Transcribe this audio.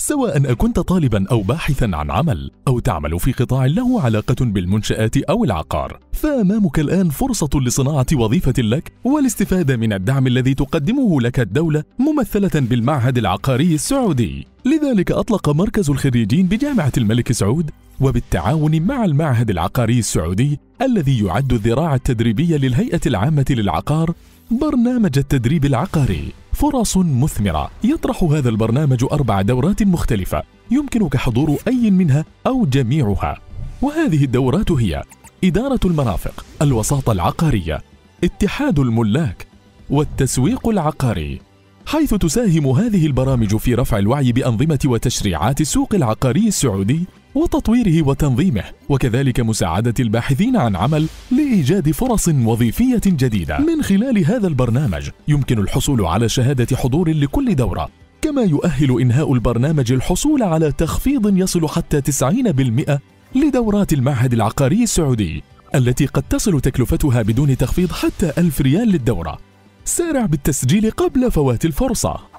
سواء أكنت طالبا أو باحثا عن عمل أو تعمل في قطاع له علاقة بالمنشآت أو العقار، فأمامك الآن فرصة لصناعة وظيفة لك والاستفادة من الدعم الذي تقدمه لك الدولة ممثلة بالمعهد العقاري السعودي. لذلك أطلق مركز الخريجين بجامعة الملك سعود وبالتعاون مع المعهد العقاري السعودي الذي يعد الذراع التدريبية للهيئة العامة للعقار برنامج التدريب العقاري. فرص مثمرة. يطرح هذا البرنامج 4 دورات مختلفة يمكنك حضور أي منها أو جميعها، وهذه الدورات هي: إدارة المرافق، الوساطة العقارية، اتحاد الملاك، والتسويق العقاري. حيث تساهم هذه البرامج في رفع الوعي بأنظمة وتشريعات السوق العقاري السعودي وتطويره وتنظيمه، وكذلك مساعدة الباحثين عن عمل لإيجاد فرص وظيفية جديدة. من خلال هذا البرنامج يمكن الحصول على شهادة حضور لكل دورة، كما يؤهل إنهاء البرنامج الحصول على تخفيض يصل حتى 90% لدورات المعهد العقاري السعودي، التي قد تصل تكلفتها بدون تخفيض حتى 1000 ريال للدورة. سارع بالتسجيل قبل فوات الفرصة.